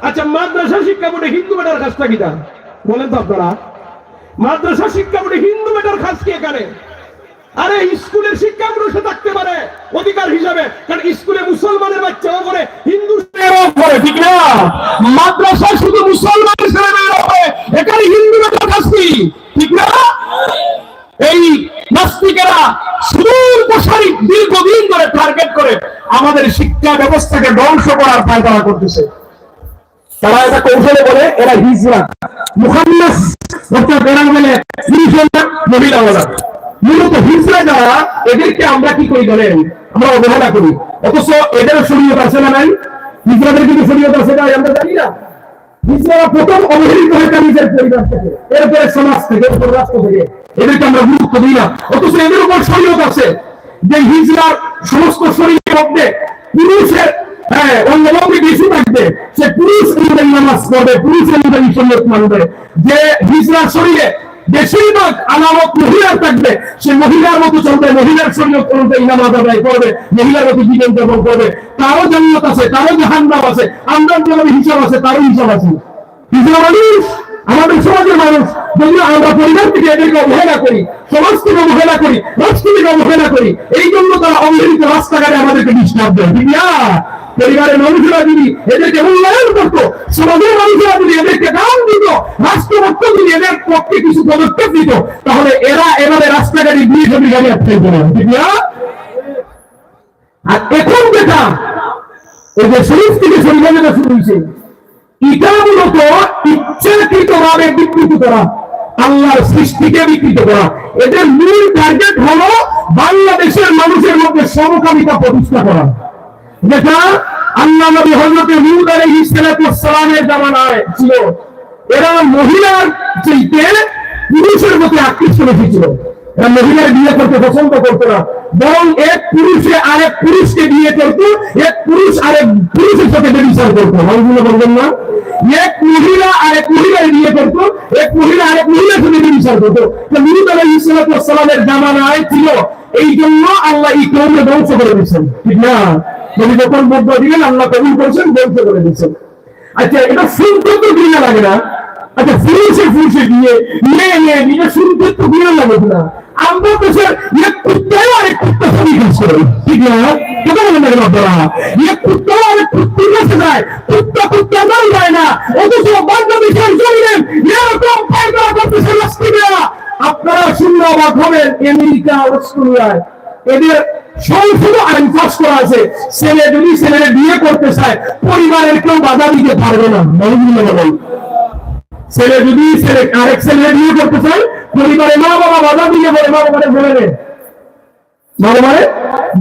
আচ্ছা, মাদ্রাসা শিক্ষা বোর্ডে হিন্দু বেটার কাজটা কি? বলেন তো আপনারা, মাদ্রাসা শিক্ষা বোর্ডে হিন্দু বেটার কাজ কি এখানে? আরে স্কুলের শিক্ষা পুরুষে থাকতে পারে অধিকার হিসাবে, কারণ স্কুলে মুসলমানের বাচ্চাও করে, হিন্দু ছেলেরাও করে, ঠিক না? মাদ্রাসায় শুধু মুসলমানের ছেলেমেয়েরা হয়, এখানে হিন্দু বেটার কাজ কি? ঠিক না? এই নাস্তিকেরা সুদূর প্রসারী দীর্ঘদিন ধরে টার্গেট করে আমাদের শিক্ষা ব্যবস্থাকে ধ্বংস করার পায়তারা করতেছে। তারা এটা কৌশলে বলে এরা হিজরা, মুহাম্মদ মহিলা বলা। মূলত হিজরা যারা, এদেরকে আমরা কি করি বলেন? আমরা অবহেলা করি, অথচ এদেরও শরীয়ত আছে না নাই? হিজরাদের কিন্তু শরীয়ত আছে না, আমরা জানি না। হিজরারা প্রথম অবহেলিত হয় নিজের পরিবার থেকে, এরপরে সমাজ থেকে, এরপর রাষ্ট্র থেকে। এদেরকে আমরা গুরুত্ব দিই না, অথচ এদের উপর শরীয়ত আছে যে হিজরার সমস্ত শরীরের মধ্যে পুরুষের অঙ্গভঙ্গি বেশি থাকবে, সে পুরুষ অনুযায়ী নামাজ পড়বে, পুরুষ অনুযায়ী সুন্নাত মানবে। যে হিজরার শরীরে বেশিরভাগ আলামত মহিলার থাকবে, সে মহিলার মতো চলবে, মহিলার শরীয়ত অনুযায়ী নামাজ আদায় করবে, মহিলার মতো জীবন যাপন করবে। তারও জান্নাত আছে, তারও জাহান্নাম আছে, আমরা যেভাবে হিসাব আছে তারও হিসাব আছে। হিজরা মানুষ, আমাদের সমাজের মানুষ, যদি আমরা পরিবার থেকে এদেরকে অবহেলা করি, সমাজ থেকে অবহেলা করি, রাষ্ট্র থেকে অবহেলা করি, এই জন্য তারা অবহেলিত রাস্তাঘাটে আমাদেরকে ডিস্টার্ব দেয়, ঠিক না? পরিবারের মানুষেরা যদি এদেরকে মূল্যায়ন করতো, সমাজের মানুষেরা যদি এদেরকে দাম দিত, রাষ্ট্রপক্ষ যদি এদের পক্ষে কিছু পদক্ষেপ দিত, তাহলে এরা এভাবে রাস্তাঘাটে দিয়ে ছবি গাড়ি আটকে দেবে, ঠিক না? আর এখন যেটা এই যে শরীর থেকে শরীর শুরু হয়েছে, এটা মূলত ইচ্ছাকৃতভাবে বিকৃত করা, আল্লাহর সৃষ্টিকে বিকৃত করা। এদের মূল টার্গেট হলো বাংলাদেশের মানুষের মধ্যে সমকামিতা প্রতিষ্ঠা করা, যেটা আল্লাহ নবী হযরত হুদ আলাইহিস সালামের জামানায় ছিল। এরা মহিলার চাইতে পুরুষের প্রতি আকৃষ্ট বেশি ছিল। এরা মহিলার বিয়ে করতে পছন্দ করতো না, বরং এক পুরুষে আরেক পুরুষকে বিয়ে করতো, এক পুরুষ আরেক পুরুষের সাথে ব্যভিচার করতো। বলবেন না? এক মহিলা আরেক মহিলার বিয়ে করতো, এক মহিলা আরেক মহিলার সাথে ব্যভিচার করতো। হুদ আলাইহিস সালামের জামানায় ছিল। এই জন্য আল্লাহ এই কওমকে ধ্বংস করে দিয়েছেন, ঠিক না? নবী যখন বদয়া দিলেন, আল্লাহ কবুল করেছেন, ধ্বংস করে দিয়েছেন। আচ্ছা, এটা শুনতে তো ঘৃণা লাগে না? আচ্ছা, পুরুষে বিয়ে, মেয়ে বিয়ে শুনতে তো ঘৃণা লাগে না? আমরা তো স্যার এক কুত্তায় আরেক কুত্তা সবই কাজ করে, ঠিক না? কথা বলেন না আপনারা? এক কুত্তা আরেক কুত্তির কাছে যায়, কুত্তা নাই যায় না, অথচ বাংলাদেশের জমিনে এরকম পায়তারা করতেছে রাষ্ট্রীয়রা। আপনারা শুনলে অবাক হবেন, আমেরিকা, অস্ট্রেলিয়ায় এদের সংসদ আইন পাস করা আছে, ছেলে যদি ছেলের বিয়ে করতে চায়, পরিবারের কেউ বাধা দিতে পারবে না। ছেলে যদি আরেক ছেলে বিয়ে করতে চায়, পরিবারে মা বাবা বাধা দিলে বলে, মা বাবারে বলে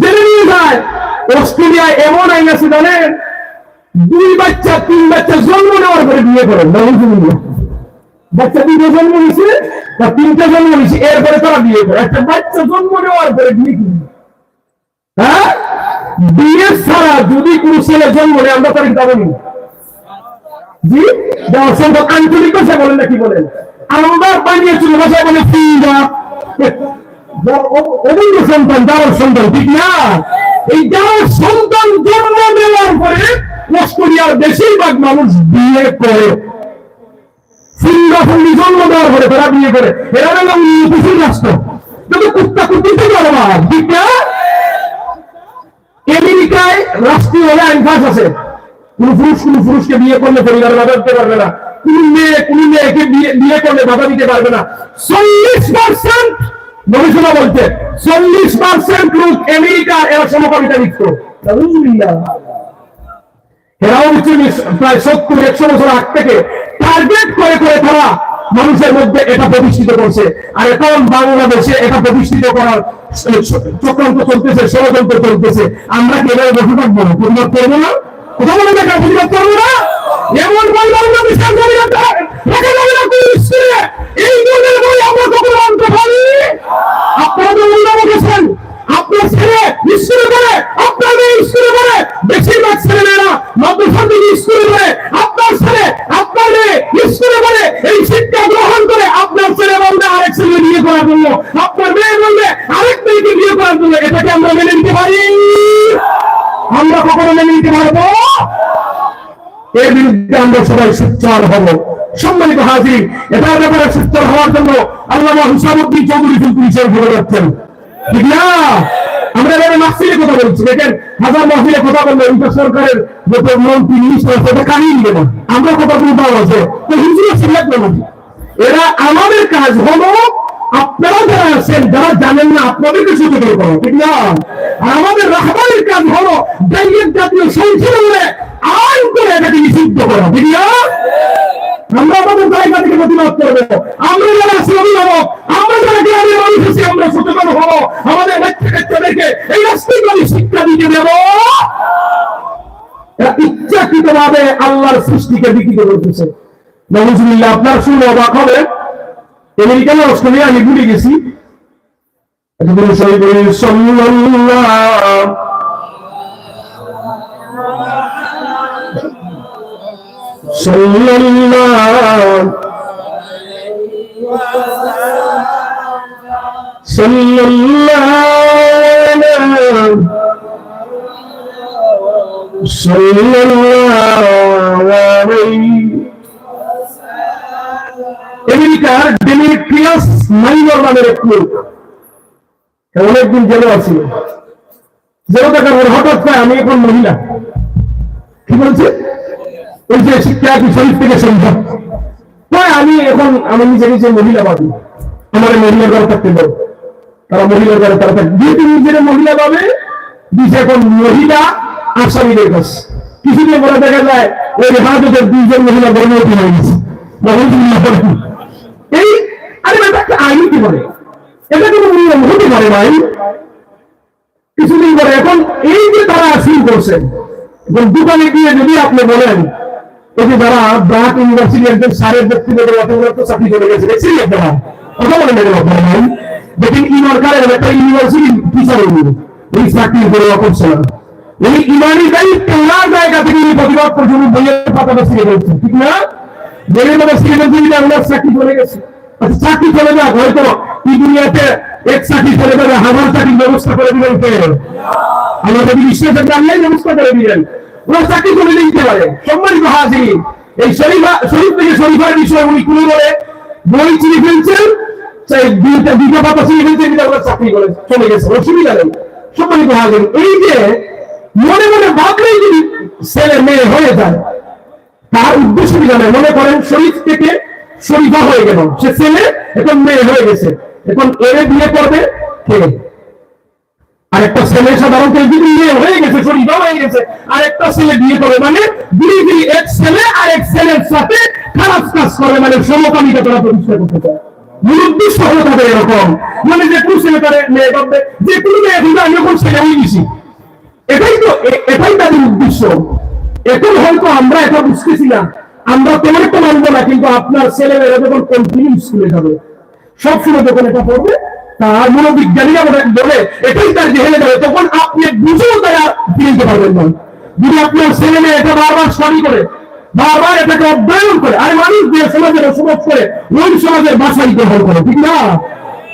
জেনে নিয়ে যায়। অস্ট্রেলিয়ায় এমন আইন আছে জানেন, 2 বাচ্চা 3 বাচ্চা জন্ম নেওয়ার পরে বিয়ে করেন। বাচ্চা 2 জন্ম হয়েছে বা 3টা জন্ম হয়েছে, এরপরে তারা বিয়ে করে। একটা বাচ্চা জন্ম নেওয়ার পরে বিয়ে কি? হ্যাঁ, বিয়ে ছাড়া যদি কোন ছেলে জন্ম নেয়, আমরা তারিখ যাবনি। জি, দেওয়ার সম্ভব আঞ্চলিক ভাষা বলেন না, কি বলেন? আমরা বানিয়েছিল ভাষায় বলে অবৈধ সন্তান, দেওয়ার সন্তান, ঠিক না? এই দেওয়ার সন্তান জন্ম নেওয়ার পরে অস্ট্রেলিয়ার বেশিরভাগ মানুষ বিয়ে করে। সিঙ্গাপুরি জন্ম দেওয়ার পরে তারা বিয়ে করে। এরা হলো উন্নতিশীল রাষ্ট্র, কিন্তু কুত্তা কুত্তিতে পারবা, ঠিক না? আমেরিকায় রাষ্ট্রীয় আইন পাস আছে, কোন পুরুষকে বিয়ে করলে পরিবারে বাধা দিতে পারবে না, কোন মেয়েকে বিয়ে করলে বাধা দিতে পারবে না। 40% গবেষণা বলছে 40% লোক আমেরিকা এরা সমকামিতা লিপ্ত। এরাও প্রায় 70-100 বছর আগ থেকে টার্গেট করে তারা মানুষের মধ্যে এটা প্রতিষ্ঠিত করছে। আর এখন বাংলাদেশে এটা প্রতিষ্ঠিত করার চক্রান্ত চলতেছে, ষড়যন্ত্র চলতেছে। আমরা কি এভাবে বসে থাকবো? প্রতিবাদ করবো না? কথা বলে দেখা, প্রতিবাদ করবো না? এমন এই ধরনের বই আমরা কখনো আনতে পারি? আপনারা তো মূল্য বলেছেন, আপনার ছেলে স্কুলে পড়ে, আপনার মেয়ে স্কুলে পড়ে, বেশিরভাগ ছেলেমেয়েরা মাদ্রাসা থেকে স্কুলে পড়ে, আপনার ছেলে আপনার মেয়ে স্কুলে পড়ে, এই শিক্ষা গ্রহণ করে আপনার ছেলে বলবে আরেক ছেলে বিয়ে করার জন্য, আপনার মেয়ে বলবে আরেক মেয়েকে বিয়ে করার জন্য। এটাকে আমরা মেনে নিতে পারি? আমরা কখনো মেনে নিতে পারবো? এর বিরুদ্ধে আমরা সবাই সোচ্চার হব। সম্মানিত হাজির, এটার ব্যাপারে সোচ্চার হওয়ার জন্য আল্লামা হুসামউদ্দিন চৌধুরী ফুলপুরি সাহেব বলে যাচ্ছেন, ঠিক না? আমরা এবারে মাহফিলে কথা বলছি, দেখেন হাজার মাহফিলে কথা বললে ইন্টার সরকারের যত মন্ত্রী মিনিস্টার সেটা কানিয়ে নিবে না, আমরা কথা বলতে আছে তো হুজুরের সিলেক্ট না। এরা আমাদের কাজ হলো আপনারা যারা আছেন যারা জানেন না আপনাদেরকে সচেতন করো, ঠিক না? আর আমাদের রাহবারের কাজ হলো ডাইরেক্ট জাতীয় সংসদে আইন করে এটাকে নিষিদ্ধ করা, ঠিক না? আমরা আমাদের জায়গা থেকে প্রতিবাদ করবো। আমরা যারা আছি অভিভাবক, আমরা যারা গ্রামের মানুষ আছি, আমরা সচেতন হবো, আমাদের বাচ্চাদেরকে এই রাষ্ট্রীয় শিক্ষা দিতে দেব। ইচ্ছাকৃত ভাবে আল্লাহর সৃষ্টিকে বিকৃত করতেছে। নাউজুবিল্লাহ। আপনার শুনে অবাক হবে, আমেরিকা না অস্ট্রেলিয়া আমি ভুলে গেছি, আমেরিকার ডেমিট্রিয়াস মাইনর নামের এক লোক অনেকদিন জেলে আছিল। জেলে থাকার পর হঠাৎ পায় আমি এখন মহিলা, কি বলছে ওই যে শিক্ষা শরীর থেকে সম্ভব আমি এখন আমি নিজে নিজে মহিলা পাবি, আমার মহিলা ঘরে থাকতে দেব। তারা মহিলার ঘরে তারা থাকবে, যেহেতু নিজের মহিলা পাবে দিচ্ছে এখন মহিলা আসামিদের কাছে। কিছুদিন পরে দেখা যায় ওই হাজতের দুইজন মহিলা গর্ভবতী হয়ে গেছে। এই আরে একটা আইন কি বলে, এটা কোনো নিয়ম হতে পারে না। কিছুদিন পরে এখন এই যে তারা আসিল করছেন, এখন দোকানে গিয়ে যদি আপনি বলেন এই যে যারা ব্রাক ইউনিভার্সিটি একজন সারের ব্যক্তিগত চাকরি করে গেছে, দেখছেন আপনারা কথা বলেন ভাই, দেখেন ইমানকারের একটা ইউনিভার্সিটি টিচার এই চাকরি করে করছে না, এই ইমানি দায়িত্ব ওনার জায়গা থেকে প্রতিবাদ পর্যন্ত বইয়ের পাতাটা ছিঁড়ে ফেলছে, ঠিক না? বইয়ের মধ্যে ছিঁড়ে ফেলছে ওনার চাকরি চলে গেছে। আচ্ছা চাকরি চলে যাক, হয়তো এই দুনিয়াতে এক চাকরি চলে যাবে, হাজার চাকরির ব্যবস্থা করে দিবেন কে? আমাদের বিশ্বাসের জানলেই ব্যবস্থা করে দিবেন, ওনার চাকরি চলে দিতে পারে। সম্মানিত হাজির, এই শরীফ থেকে শরীফের বিষয় উনি খুলে বলে বই চিনি ফেলছেন, দুইটা পাতা চিনি ফেলছেন, ওনার চাকরি করে চলে গেছে, অসুবিধা নেই। সম্মানিত হাজির, এই যে মনে মনে ভাবলেই যদি ছেলে মেয়ে হয়ে যায় তার উদ্দেশ্য কি জানে? মনে করেন শরীফ থেকে শরীফা হয়ে গেল, সে ছেলে এখন মেয়ে হয়ে গেছে, এখন এরে বিয়ে করবে কে? আরেকটা ছেলে সাধারণত যদি মেয়ে হয়ে গেছে শরীফা হয়ে গেছে আরেকটা ছেলে বিয়ে করবে, মানে দুই এক ছেলে আর এক ছেলের সাথে খারাপ কাজ করবে, মানে সমকামিতা তারা প্রতিষ্ঠা করতে চায়। মূল উদ্দেশ্য হলো তাদের এরকম, মানে যে কোনো ছেলে তাদের মেয়ে করবে, যে কোনো মেয়ে কিন্তু আমি এখন ছেলে হয়ে গেছি, এটাই তাদের উদ্দেশ্য। এখন হয়তো আমরা এটা বুঝতেছি না, আমরা তোমার তো মানবো না, কিন্তু আপনার ছেলেমেয়েরা যখন কন্টিনিউ স্কুলে যাবে সবসময় যখন এটা পড়বে তার মনোবিজ্ঞানীরা বলে এটাই তার জেহেনে যাবে, তখন আপনি বুঝেও তারা ফিরতে পারবেন না। যদি আপনার ছেলে মেয়ে এটা বারবার স্টাডি করে, বারবার এটাকে অধ্যয়ন করে, আর মানুষ যে সমাজে বসবাস করে ওই সমাজের ভাষাই গ্রহণ করে, ঠিক না?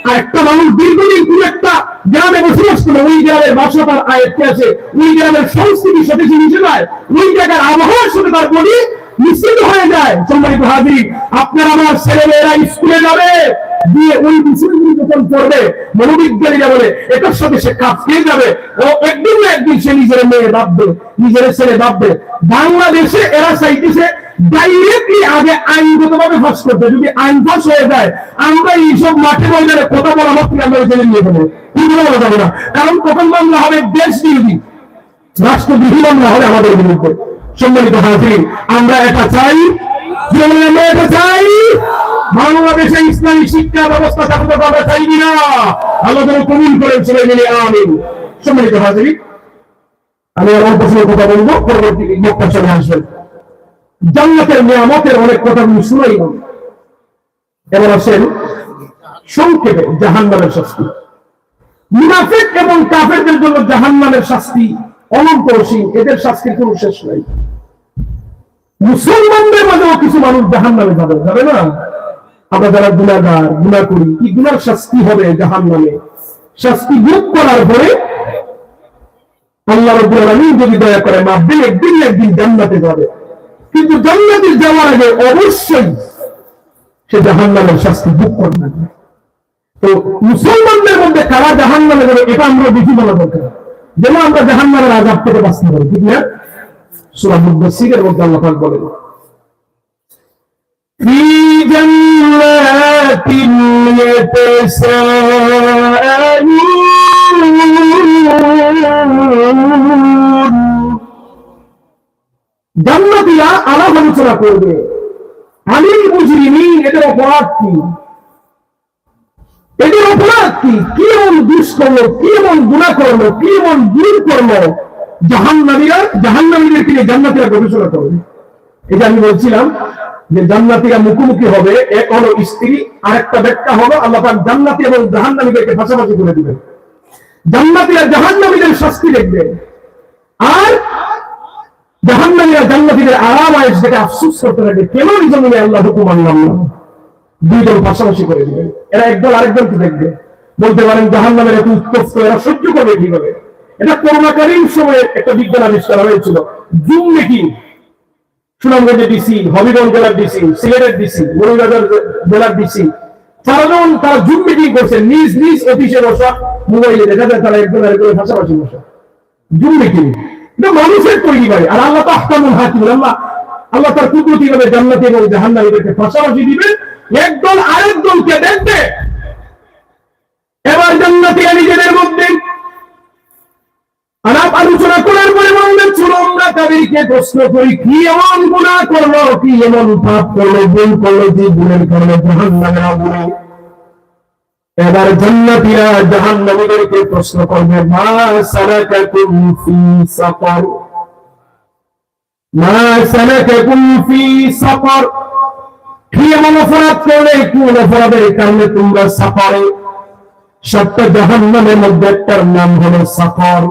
আর একটা মানুষ দীর্ঘদিন কোন একটা গ্রামে বসবাস করে, ওই গ্রামের ভাষা তার আয়ত্তে আছে, ওই গ্রামের সংস্কৃতির সাথে মিশে যায়, ওই জায়গার আবহাওয়ার সাথে তার বডি মিশ্রিত হয়ে যায়। সম্মানিত হাজির, আপনার আমার ছেলেমেয়েরা স্কুলে যাবে, দিয়ে ওই বিষয়গুলি যখন পড়বে মনোবিজ্ঞানীরা বলে এটার সাথে সে কাজ পেয়ে যাবে, ও একদিন না একদিন সে নিজের মেয়ে ভাববে, নিজের ছেলে ভাববে। বাংলাদেশে এরা চাইতেছে ডাইরেক্টলি আগে আইনগতভাবে ফাঁস করতে, যদি আইন ফাঁস হয়ে যায় আমরা এইসব মাঠে ময়দানে কথা বলা মাত্র আমরা জেনে নিয়ে যাবো, কিন্তু বলা যাবে না, কারণ প্রথম মামলা হবে দেশ বিরোধী, রাষ্ট্রবিরোধী মামলা হবে আমাদের বিরুদ্ধে। সম্মানিত হাজির, আমরা এটা চাই, আমরা এটা চাই বাংলাদেশে ইসলামী শিক্ষা ব্যবস্থা থাকতে আমরা চাই না, আল্লাহ যেন কবুল করেন ছেলে মিলে আমিন। সম্মানিত হাজির, আমি আমার প্রশ্নের কথা বলবো, পরবর্তী বক্তা চলে আসবেন। জান্নাতের নিয়ামতের অনেক কথা আমি শুনাই না, এবার আসেন সংক্ষেপে জাহান্নামের শাস্তি। মুনাফিক এবং কাফেরদের জন্য জাহান্নামের শাস্তি অনন্ত অসীম, এদের শাস্তির কোনো শেষ নাই। মুসলমানদের মাঝেও কিছু মানুষ জাহান্নামে যাবে না? আমরা যারা গুনাহগার, গুনাহ করি, কি গুনার শাস্তি হবে জাহান্নামে। শাস্তি ভোগ করার পরে আল্লাহ রাব্বুল আলামিন যদি দয়া করে মাফ দেন, একদিন একদিন জান্নাতে যাবে। কিন্তু জান্নাতে যাওয়ার আগে অবশ্যই সে জাহান্নামের শাস্তি ভোগ করবে। তো মুসলমানদের মধ্যে কারা জাহান্নামে যাবে এটা আমরা বেশি বলা দরকার, যেন আমরা জাহান্নামের আযাব থেকে বাঁচতে পারি, ঠিক না? সূরা মুদাসসিরের মধ্যে আল্লাহ পাক বলেন, ফি জান্নাতিন ইয়াতাসাআলুন, জান্নাতীরা আলাপ আলোচনা করবে, আলিল মুজরিমিন, এদের অপরাধ কি, এদের অপরাধ কি, কি এমন দুষ্কর্ম, কি এমন গুনাহ করলো, কি এমন ভুল করলো, জাহান্নামীদেরকে নিয়ে জান্নাতীরা গবেষণা করবে। এটা আমি বলছিলাম যে জান্নাতীরা মুখোমুখি হবে, এক হলো স্ত্রী, আরেকটা ব্যাখ্যা হলো আল্লাহ পাক জান্নাতী এবং জাহান্নামীদেরকে পাশাপাশি করে দিবেন। জান্নাতীরা জাহান্নামীদের শাস্তি দেখবে, আর জাহান্নামীরা জান্নাতীদের আরাম আয়েশ দেখে আফসোস করতে থাকে, কেন এই জন্য আল্লাহ হুকুম মানলাম না। দুইজন পাশাপাশি করে দিবেন, এরা একদল আরেকজনকে দেখবে, বলতে পারেন জাহান্নামের এত উত্তপ্ত এরা সহ্য করবে কিভাবে। এটা করোনাকালীন সময়ে একটা বিজ্ঞান আবিষ্কার হয়েছিল, জুম মিটিং। সুনামগঞ্জের ডিসি, হবিগঞ্জ জেলার ডিসি, সিলেটের ডিসি, মৌলভীবাজার জেলার ডিসি, চারজন তারা জুম মিটিং করছে, নিজ নিজ অফিসে বসা, মোবাইলে দেখা যায় তারা একজন আরেকজনের পাশাপাশি বসা, জুম মিটিং। এটা মানুষের তৈরি করে, আর আল্লাহ তো আহকামুল হাকিম, আল্লাহ তার কুদরতি ভাবে জান্নাতি এবং জাহান্নামীদেরকে পাশাপাশি দিবেন, একদল আরেকদলকে দেখবে। এবার জান্নাতীরা নিজেদের মধ্যে আলাপ আলোচনা করার পরে বলবেন, চলো আমরা তাদেরকে প্রশ্ন করি, কি এমন গুনাহ করলো, কি এমন পাপ করলো, ভুল করলো, যে ভুলের কারণে জাহান্নামে আগুনে। এবার জান্নাতীরা জাহান্নামীদেরকে প্রশ্ন করবে, মা সালাকাকুম ফি সাকার, মা সালাকাকুম ফি সাকার, কি এমন অপরাধ করলে, কোন অপরাধের কারণে তোমরা সাকারে, সত্য জাহান্নামের মধ্যে একটার নাম হলো সাকার।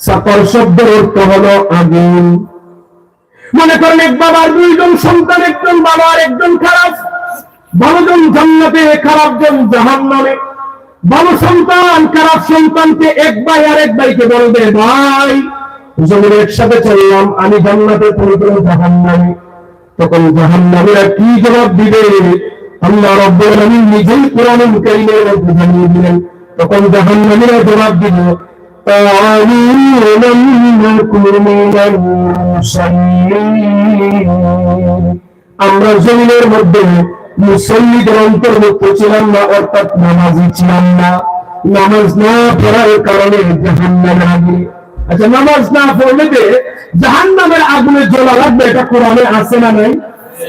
সাকার শব্দের অর্থ হলো আগুন। মনে করেন এক বাবার দুইজন সন্তান, একজন বাবা আর একজন খারাপ, ভালো জন জান্নাতে, খারাপ জন জাহান্নামে। ভালো সন্তান খারাপ সন্তানকে এক ভাই আর এক ভাইকে বলবে, ভাই জমির একসাথে চললাম, আমি জান্নাতে, তুমি তো জাহান্নামে। তখন জাহান্নামীরা কি জবাব দিবে? আল্লাহ রাব্বুল আলামিন নিজেই কোরআনুল কারীমের মধ্যে জানিয়ে দিলেন। তখন জাহান্নামীরা জবাব দিবে, আমরা জমিনের মধ্যে মুসল্লিদের অন্তর্ভুক্ত ছিলাম না, অর্থাৎ নামাজি ছিলাম না, নামাজ না পড়ার কারণে জাহান্নামে আগুনে। আচ্ছা, নামাজ না পড়লে যে জাহান্নামের আগুনে জ্বলা লাগবে, এটা কোরআনে আছে না নাই?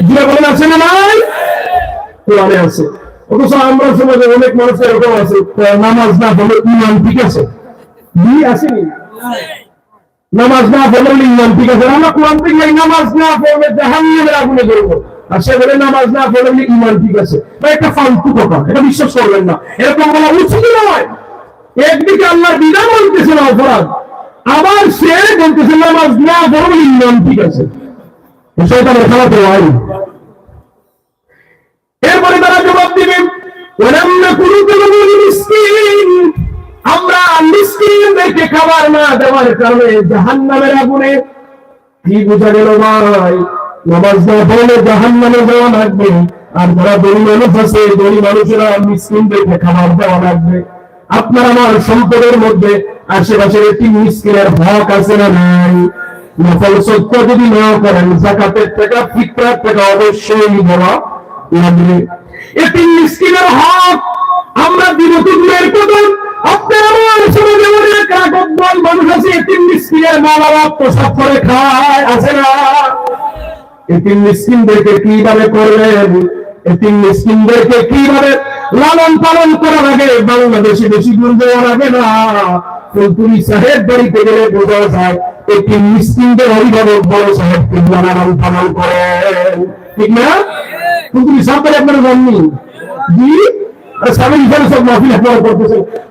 যে বলেন আছে না নাই? কোরআনে আছে। অথচ আমরা সমাজে অনেক মানুষ এরকম আছে, নামাজ না পড়লে ঈমান ঠিক আছে, আসেনি, নামাজ না পড়লে ঈমান ঠিক আছে। আমরা কোরআন থেকে নামাজ না পড়লে জাহান্নামের আগুনে জ্বলবো, আর সে বলে নামাজ না পড়লে ঈমান ঠিক আছে। এটা ফালতু কথা, এটা বিশ্বাস করবেন না, এরকম বলা উচিত নয়। একদিকে আল্লাহর বিধান মানতেছে না অপরাধ, আবার সে বলতেছে নামাজ না পড়লে ঈমান ঠিক আছে। শয়তানের খেলা তো হয়। এরপরে তারা জবাব দিবে, আমরা মিসকিনদেরকে খাবার না দেওয়ার কারণে জাহান্নামের আগুনে। কি বোঝা গেল ভাই? নামাজ না পড়লে জাহান্নামে যাওয়া লাগবে, আর যারা গরিব মানুষ আছে, গরিব মানুষেরা মিসকিনদেরকে খাবার দেওয়া লাগবে। আপনার আমার সম্পদের মধ্যে আশেপাশের একটি মিসকিনের হক আছে না নাই? নফল সত্য যদি না করেন, যাকাতের টাকা, ফিতরার টাকা অবশ্যই দেওয়া লাগবে। এটি মিসকিনের হক আমরা দিব তো দূরের কথা, আপনার আমার সমাজে অনেক রাগবল মানুষ আছে, এটি মিসকিনের মা বাবা প্রসাদ করে খায়, আছে না? এটি মিসকিনদেরকে কিভাবে করলেন, এটি মিসকিনদেরকে কিভাবে লালন পালন করা লাগে, বাংলাদেশে বেশি দূর যাওয়া লাগে না। ফুলতুলি সাহেব বাড়িতে গেলে বোঝা যায় একটি মিসকিনদের অভিভাবক বড় সাহেবকে লালন পালন করেন, ঠিক না? ফুলতুলি সাহেব আপনারা জাননি? জি,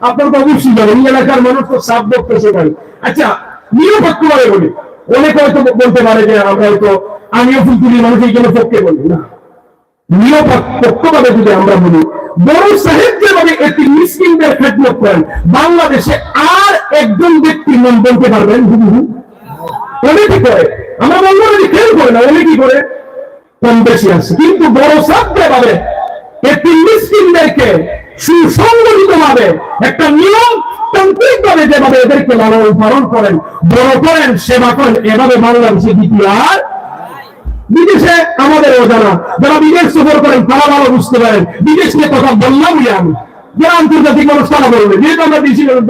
আপনার তো অবশ্যই জানেন, এই এলাকার মানুষ তো সাপ বক্তেছে পারি। আচ্ছা, নিরপেক্ষ ভাবে বলি, অনেকে হয়তো বলতে পারে যে আমরা হয়তো আমিও ফুলতুলি মানুষ এই জন্য পক্ষে বলি না। নিরপেক্ষ ভাবে যদি আমরা বলি, বড় সাহেব যেভাবে একটি মিসকিনদের খেদমত করেন, বাংলাদেশে আর একজন ব্যক্তির নাম বলতে পারবেন? অনেকে করে। আমরা বলবো না যে খেল করে না, ওই কি করে কম বেশি আছে, কিন্তু বড় সাথে ভাবে এতিম মিসকিনদেরকে সুসংগঠিত ভাবে একটা নিয়ম তান্ত্রিক ভাবে যেভাবে এদেরকে লালন পালন করেন, বড় করেন, সেবা করেন, এভাবে বাংলাদেশে দ্বিতীয় আর বিদেশে আমাদের অজানা যারা বিদেশ সফর করেন তারা ভালো বুঝতে পারেন। বিদেশ নিয়ে কথা বললাম আমি, যারা আন্তর্জাতিক মানুষ তারা বলবে, যেহেতু আমরা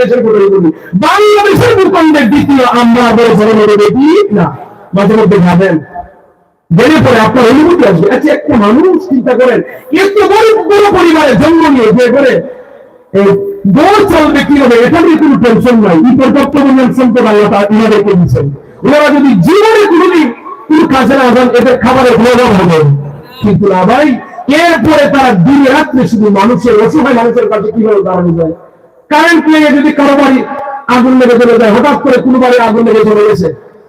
দেশের কথা বলি, বাংলাদেশের ভূখণ্ডের দ্বিতীয় আমরা বড় ধরনের দেখি না। মাঝে মধ্যে ভাবেন জেনে পরে আপনার অনুভূতি আসবে, আচ্ছা একটা মানুষ চিন্তা করেন এত বড় পরিবারে জন্ম নিয়ে যে করে এই দৌড় চলবে কি হবে, এটা নিয়ে কোনো টেনশন নাই। এই পর্যাপ্ত পরিমাণ সম্পদ আল্লাহ ইনাদেরকে দিচ্ছেন। ওনারা যদি জীবনে কোনোদিন কোনো কাজে না যান, এদের খাবারের প্রয়োজন হবে, কিন্তু না ভাই, এরপরে তারা দিনে রাত্রে শুধু মানুষের অসহায় মানুষের কাছে কিভাবে দাঁড়ানো যায়। কারেন্ট লেগে যদি কারো বাড়ি আগুন লেগে চলে যায়, হঠাৎ করে কোনো বাড়ি আগুন লেগে চলে গেছে,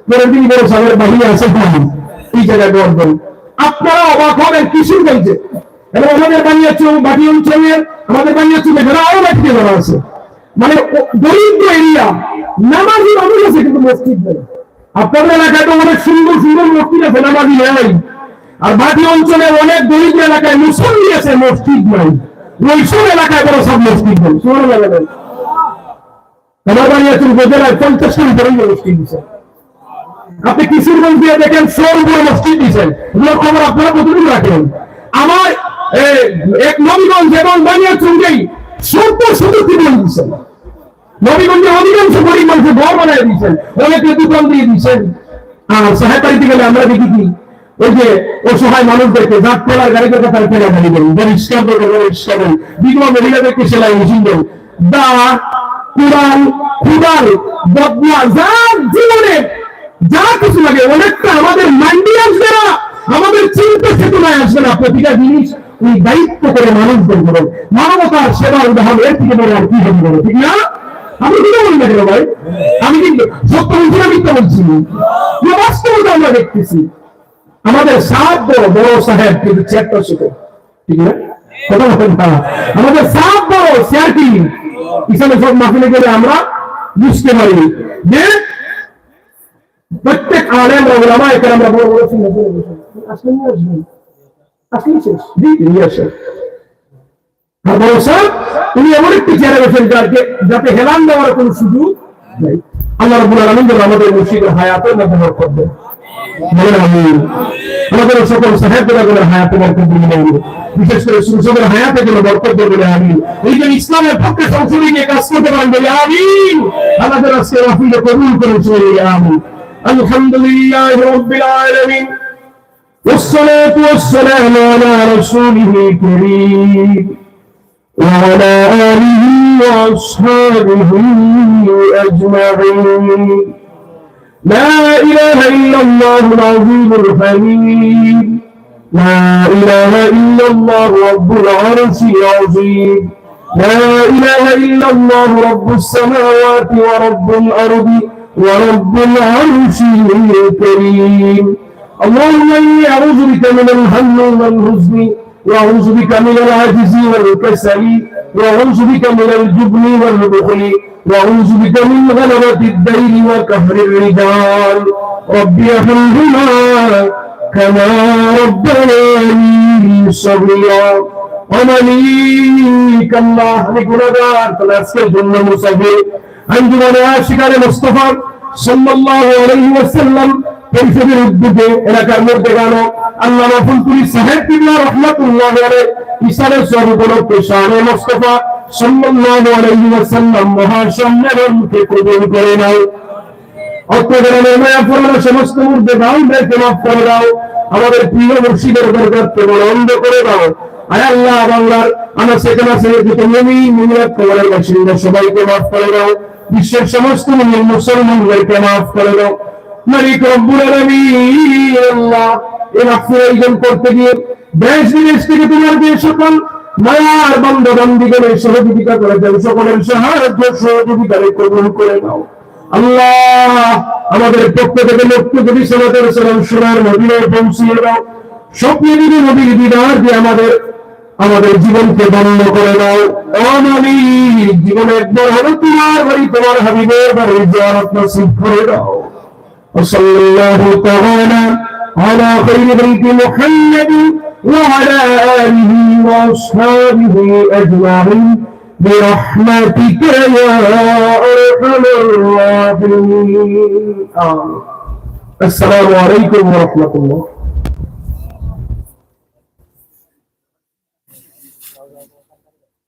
পরের দিন বড় সাহেবের বাহিনী আছে এই জায়গায় গড়বেন, আপনারা অবাক হবেন কিশোরগঞ্জে এবং আমাদের বানিয়েছে বাকি অঞ্চলের, আমাদের বানিয়েছে এখানে আরো ব্যক্তি যারা আছে, মানে দরিদ্র এরিয়া, নামাজি মানুষ আছে কিন্তু মসজিদ নেই। আপনাদের এলাকায় তো অনেক সুন্দর সুন্দর মসজিদ আছে, নামাজি নেই। আর বাকি অঞ্চলে অনেক দরিদ্র এলাকায় মুসল্লি আছে, মসজিদ নাই। ওইসব এলাকায় বড় সব মসজিদ নেই। শোনা যাবে আমার বানিয়েছে উপজেলায় 50টা উপরে মসজিদ দিচ্ছে। আপনি কিশোরগঞ্জ দিয়ে দেখেন 100 উপরে মসজিদ দিচ্ছেন, এগুলো খবর আপনারা কতটুকু রাখেন? আমার এক নবীগঞ্জ এবং বানিয়াচুঙ্গেই 70 দিচ্ছেন। নবীগঞ্জের অধিকাংশ গরিব মানুষের ঘর বানিয়ে দিচ্ছেন, অনেকে দোকান দিয়ে দিচ্ছেন। আর সহায়তারিতে গেলে আমরা দেখি কি, ওই যে অসহায় মানুষদেরকে জাত তোলার গাড়িতে তার ফেরা গাড়ি দেন, রিক্সা দেন, বিধবা মহিলাদেরকে সেলাই মেশিন দেন, দা কুড়াল কুড়াল বদলা যা জীবনে যা কিছু লাগে অনেকটা আমাদের মাইন্ডে আসবে না, আমাদের চিন্তা চেতনায় আসবে না। প্রতিটা জিনিস ওই দায়িত্ব করে মানুষদের করেন, মানবতার সেবার উদাহরণ এর থেকে বড় আর কি হবে বলে, ঠিক না? আমি কি বলি না কেন ভাই, আমি কিন্তু সত্য বলছি না, মিথ্যা বলছি, বাস্তবতা আমরা দেখতেছি। আমাদের সাত বড় সাহেব কিন্তু চেয়ারটা ছিল, ঠিক না? কথা বলেন না, আমাদের সাত বড় চেয়ার কি ইসলামের সব মাহফিলে গেলে আমরা বুঝতে পারি যে প্রত্যেক আলেম ওলামা এখানে আমরা বড় বড় চিন্তা করে বসে আসলেন আসবেন আসলেন শেষ নিয়ে আসেন। আর বড় সাহেব উনি এমন একটি চেয়ারে বসেন যাতে হেলান দেওয়ার কোনো সুযোগ নেই। আল্লাহ রাব্বুল আলামিন যেন আমাদের মুর্শিদের হায়াতের মধ্যে বরকত দেন, বলেন আমিন। আমাদের সকল সাহেবদের হায়াতে বরকত দিন, বিশেষ করে সুযোগের হায়াতে যেন বরকত দেন, বলে আমিন। এই যে ইসলামের পক্ষে সংসদে নিয়ে কাজ করতে পারেন, বলে আমিন। আমাদের আজকে রাফিলে কবুল করেন, বলে আমিন। আলহামদুলিল্লাহি রাব্বিল আলামিন, والصلاة والسلام على رسوله الكريم وعلى آله وأصحابه أجمعين. لا إله إلا الله العظيم الحليم، لا إله إلا الله رب العرش العظيم، لا إله إلا الله رب السماوات ورب الأرض ورب العرش الكريم. اللهم إني أعوذ بك من الهم والحزن، وأعوذ بك من العجز والكسل، وأعوذ بك من الجبن والبخل، وأعوذ بك من غلبة الدين وقهر الرجال. رب ارحمهما كما ربياني صغيرا. ومليك الله لكنادار فلاسكر جنة مسافر أنجمان عاشقان مصطفى صلى الله عليه وسلم পরিষদের উদ্যোগে এলাকার মধ্যে গেল আল্লাহ রাফুলপুরি সাহেব কিবলা রাহমাতুল্লাহ আলাইহি ইসারের সব উপলক্ষে শাহে মুস্তাফা সাল্লাল্লাহু আলাইহি ওয়াসাল্লাম মহাসম্মেলনকে কবুল করে নাও। অত্যাচারের মায়া পড়ানো সমস্ত মুর্দে গাউদেরকে মাফ করে দাও, আমাদের প্রিয় মুর্শিদের বরকতকে বলন্দ করে দাও। আয় আল্লাহ, বাংলার আমার সেখানে যত মুমিন মুমিনাত কবরের বাসিন্দা সবাইকে মাফ করে দাও, বিশ্বের সমস্ত মুমিন মুসলমানদেরকে মাফ করে দাও। মালিক রব্বুল আলামিন, আল্লাহ এই মাহফিল আয়োজন করতে গিয়ে দেশ বিদেশ থেকে তোমার যে সকল মায়ার বান্দা বান্দীগণের সহযোগিতা করেছেন, সকলের সাহায্য সহযোগিতারে কবুল করে নাও। আল্লাহ আমাদের পক্ষ থেকে লক্ষ্য কোটি সালাতের সালাম সোনার মদিনায় পৌঁছিয়ে দাও। স্বপ্নে দিনে নবীর দিদার দিয়ে আমাদের জীবনকে বন্ধ করে দাও। জীবনে একবার হলো তোমার বাড়ি, তোমার হাবিবের বাড়ি জিয়ারত নসিব করে দাও। وصلى الله تعالى على خير بيت محمد وعلى آله وأصحابه أجمعين برحمتك يا أرحم الراحمين. السلام عليكم ورحمة الله.